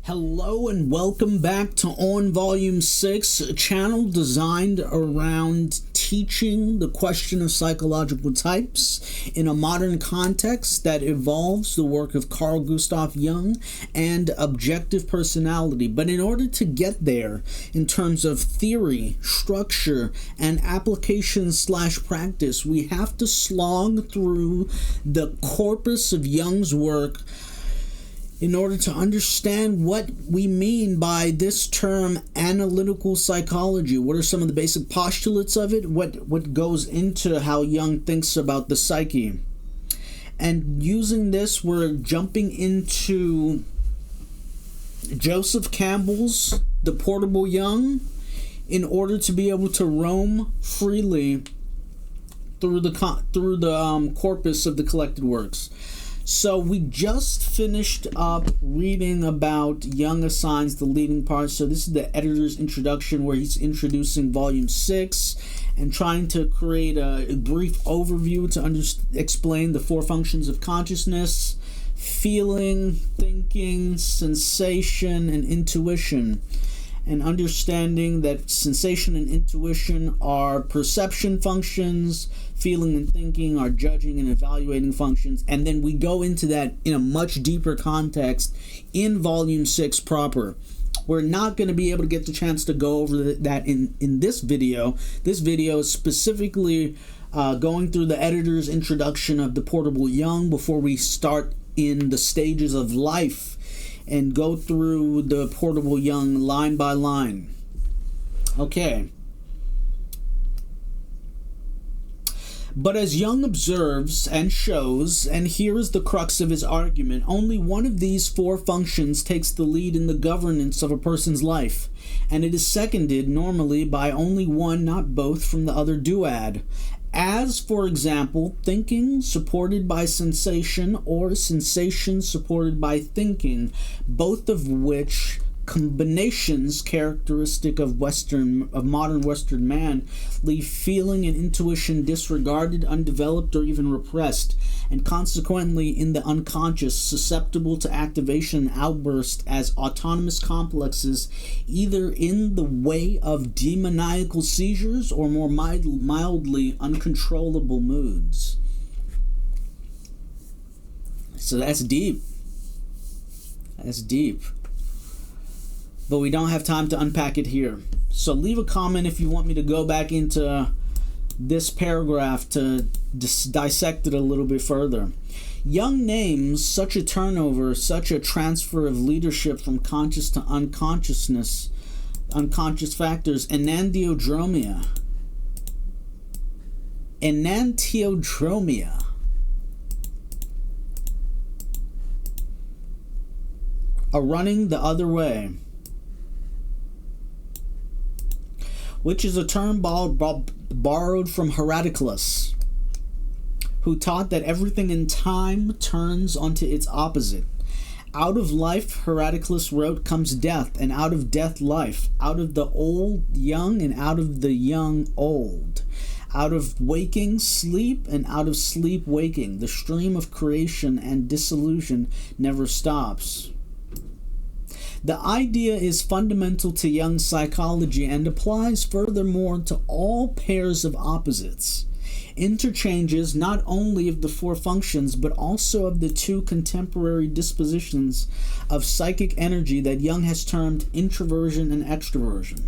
Hello and welcome back to On Volume 6, a channel designed around teaching the question of psychological types in a modern context that evolves the work of Carl Gustav Jung and objective personality. But in order to get there in terms of theory, structure, and application/practice, we have to slog through the corpus of Jung's work in order to understand what we mean by this term analytical psychology. What are some of the basic postulates of it? What goes into how Jung thinks about the psyche? And using this, we're jumping into Joseph Campbell's The Portable Jung in order to be able to roam freely through the corpus of the collected works. So we just finished up reading about Jung assigns the leading part. So this is the editor's introduction where he's introducing Volume 6 and trying to create a brief overview to explain the four functions of consciousness: feeling, thinking, sensation, and intuition. And understanding that sensation and intuition are perception functions, feeling and thinking are judging and evaluating functions, and then we go into that in a much deeper context in Volume 6 proper. We're not going to be able to get the chance to go over that in this video. This video is specifically going through the editor's introduction of the Portable Jung before we start in the stages of life and go through the Portable Jung line by line. Okay. But as Jung observes and shows, and here is the crux of his argument, only one of these four functions takes the lead in the governance of a person's life, and it is seconded normally by only one, not both, from the other duad. As, for example, thinking supported by sensation or sensation supported by thinking, both of which combinations characteristic of modern Western man leave feeling and intuition disregarded, undeveloped, or even repressed, and consequently in the unconscious susceptible to activation and outburst as autonomous complexes, either in the way of demoniacal seizures or more mildly uncontrollable moods. So that's deep. That's deep. But we don't have time to unpack it here. So leave a comment if you want me to go back into this paragraph to dissect it a little bit further. Jung names such a turnover, such a transfer of leadership from conscious to unconscious factors, enantiodromia. Enantiodromia. A running the other way, which is a term borrowed from Heraclitus, who taught that everything in time turns onto its opposite. Out of life, Heraclitus wrote, comes death, and out of death, life. Out of the old, young, and out of the young, old. Out of waking, sleep, and out of sleep, waking. The stream of creation and dissolution never stops. The idea is fundamental to Jung's psychology and applies furthermore to all pairs of opposites. Interchanges not only of the four functions but also of the two contemporary dispositions of psychic energy that Jung has termed introversion and extraversion.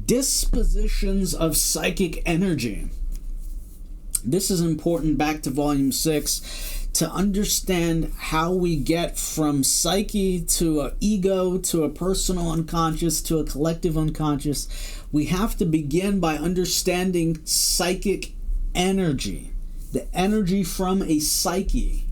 Dispositions of psychic energy. This is important back to Volume 6 to understand how we get from psyche to an ego to a personal unconscious to a collective unconscious. We have to begin by understanding psychic energy, the energy from a psyche.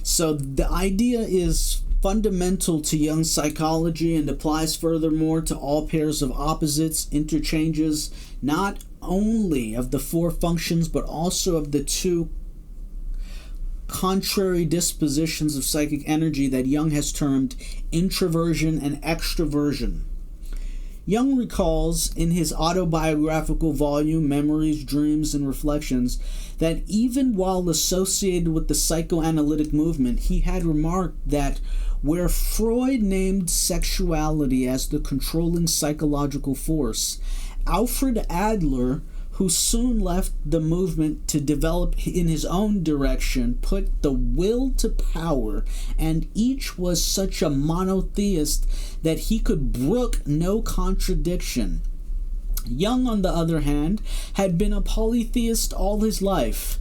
So the idea is fundamental to Jung's psychology and applies furthermore to all pairs of opposites, interchanges not only of the four functions but also of the two contrary dispositions of psychic energy that Jung has termed introversion and extraversion. Jung recalls in his autobiographical volume, Memories, Dreams, and Reflections, that even while associated with the psychoanalytic movement, he had remarked that where Freud named sexuality as the controlling psychological force, Alfred Adler, who soon left the movement to develop in his own direction, put the will to power, and each was such a monotheist that he could brook no contradiction. Jung, on the other hand, had been a polytheist all his life.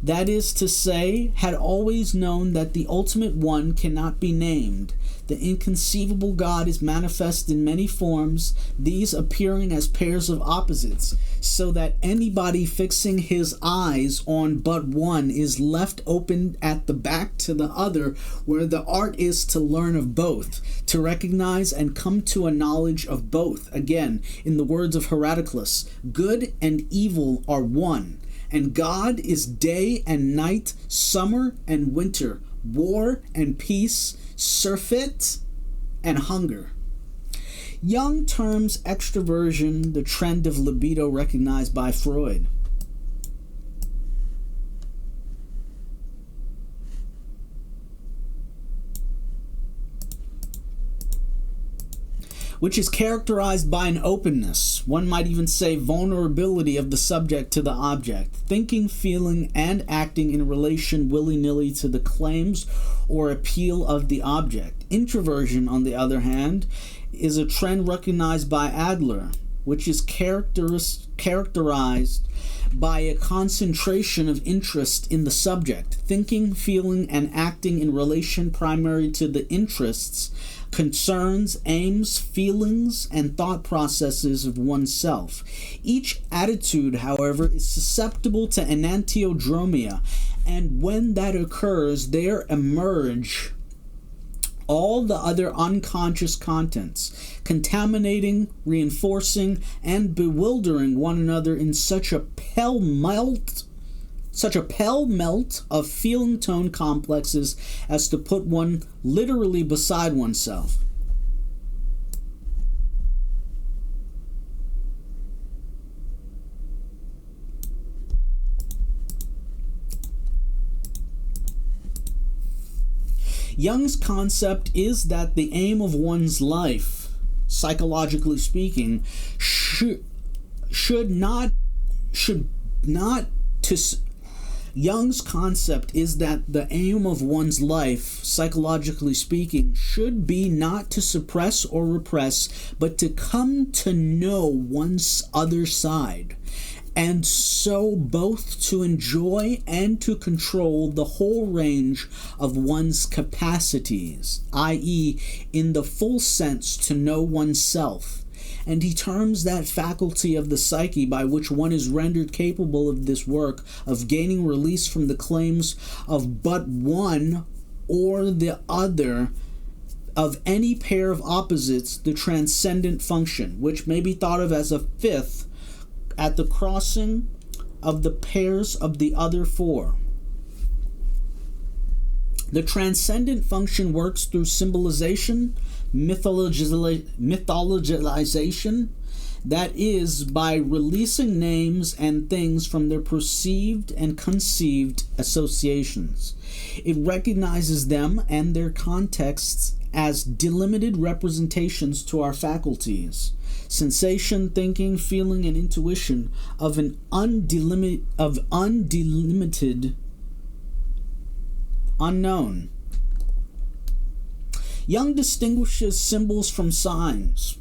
That is to say, had always known that the ultimate one cannot be named. The inconceivable God is manifest in many forms, these appearing as pairs of opposites, so that anybody fixing his eyes on but one is left open at the back to the other, where the art is to learn of both, to recognize and come to a knowledge of both. Again, in the words of Heraclitus, good and evil are one, and God is day and night, summer and winter, war and peace, surfeit and hunger. Jung terms extraversion the trend of libido recognized by Freud. Which is characterized by an openness, one might even say vulnerability of the subject to the object, thinking, feeling, and acting in relation willy-nilly to the claims or appeal of the object. Introversion, on the other hand, is a trend recognized by Adler, which is characterized by a concentration of interest in the subject, thinking, feeling, and acting in relation primarily to the interests, concerns, aims, feelings, and thought processes of oneself. Each attitude, however, is susceptible to enantiodromia, and when that occurs, there emerge all the other unconscious contents, contaminating, reinforcing, and bewildering one another in such a pell melt of feeling tone complexes as to put one literally beside oneself. Jung's concept is that the aim of one's life, psychologically speaking, Jung's concept is that the aim of one's life, psychologically speaking, should be not to suppress or repress, but to come to know one's other side, and so both to enjoy and to control the whole range of one's capacities, i.e., in the full sense to know oneself. And he terms that faculty of the psyche by which one is rendered capable of this work, of gaining release from the claims of but one or the other of any pair of opposites, the transcendent function, which may be thought of as a fifth at the crossing of the pairs of the other four. The transcendent function works through symbolization, mythologization, that is, by releasing names and things from their perceived and conceived associations. It recognizes them and their contexts as delimited representations to our faculties, sensation, thinking, feeling, and intuition of an undelimited unknown. Jung distinguishes symbols from signs.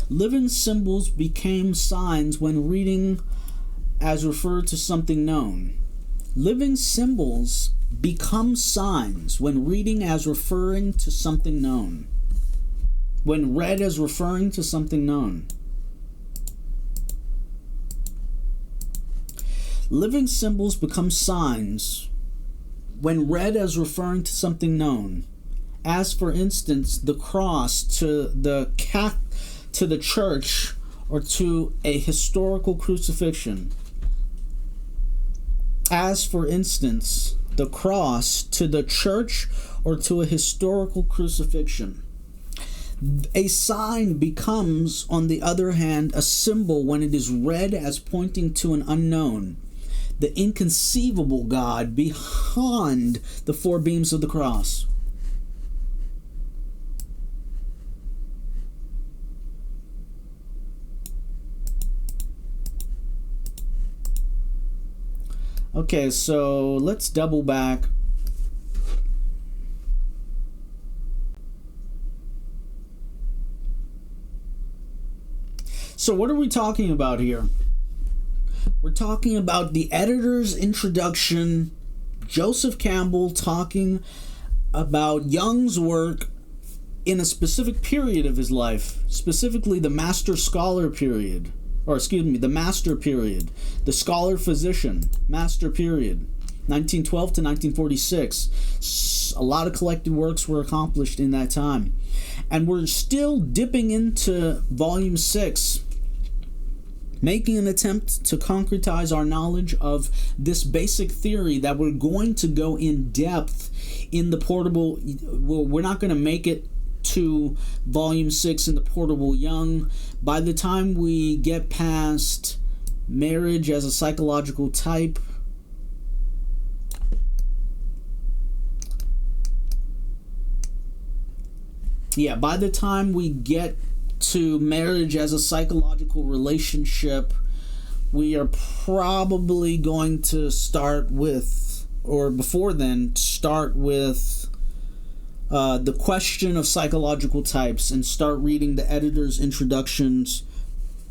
Living symbols became signs when reading as referred to something known. Living symbols become signs when reading as referring to something known. When read as referring to something known. Living symbols become signs when read as referring to something known, as for instance the cross to the church or to a historical crucifixion. As for instance the cross to the church or to a historical crucifixion. A sign becomes, on the other hand, a symbol when it is read as pointing to an unknown, the inconceivable God behind the four beams of the cross. Okay, so let's double back. So what are we talking about here? We're talking about the editor's introduction, Joseph Campbell talking about Jung's work in a specific period of his life, specifically the master-scholar period, the master period, the scholar-physician master period, 1912 to 1946. A lot of collected works were accomplished in that time. And we're still dipping into Volume 6, making an attempt to concretize our knowledge of this basic theory that we're going to go in depth in the Portable... Well, we're not going to make it to Volume 6 in the Portable Jung. By the time we get past marriage as a psychological type, by the time we get to marriage as a psychological relationship, we are probably going to start with, or before then, start with the question of psychological types and start reading the editor's introductions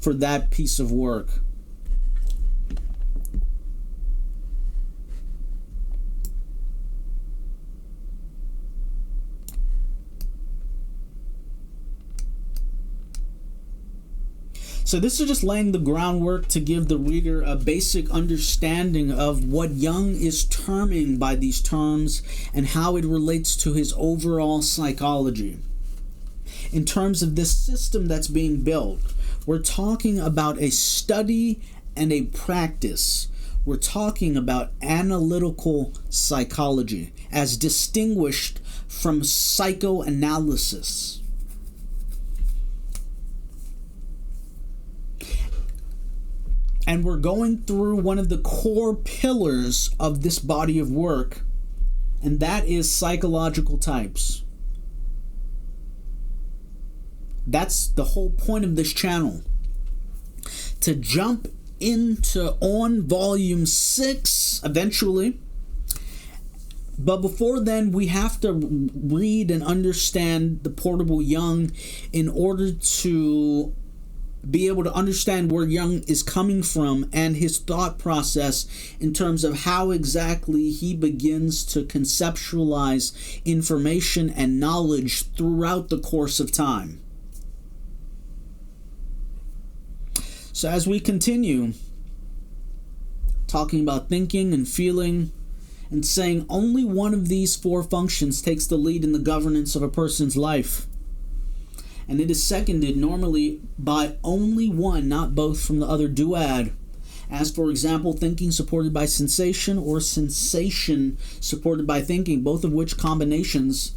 for that piece of work. So this is just laying the groundwork to give the reader a basic understanding of what Jung is terming by these terms and how it relates to his overall psychology. In terms of this system that's being built, we're talking about a study and a practice. We're talking about analytical psychology as distinguished from psychoanalysis. And we're going through one of the core pillars of this body of work, and that is psychological types. That's the whole point of this channel. To jump on Volume 6 eventually. But before then, we have to read and understand the Portable Jung in order to be able to understand where Jung is coming from and his thought process in terms of how exactly he begins to conceptualize information and knowledge throughout the course of time. So as we continue talking about thinking and feeling and saying only one of these four functions takes the lead in the governance of a person's life, and it is seconded normally by only one, not both, from the other duad, as for example thinking supported by sensation or sensation supported by thinking, both of which combinations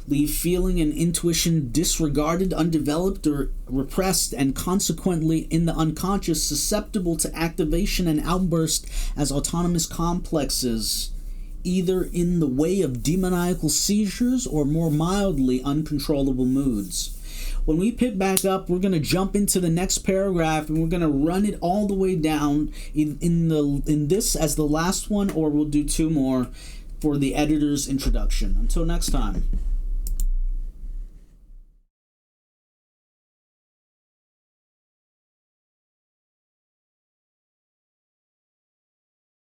leave feeling and intuition disregarded, undeveloped, or repressed, and consequently in the unconscious susceptible to activation and outburst as autonomous complexes, either in the way of demoniacal seizures or more mildly uncontrollable moods. When we pick back up, we're going to jump into the next paragraph and we're going to run it all the way down in this as the last one, or we'll do two more for the editor's introduction. Until next time.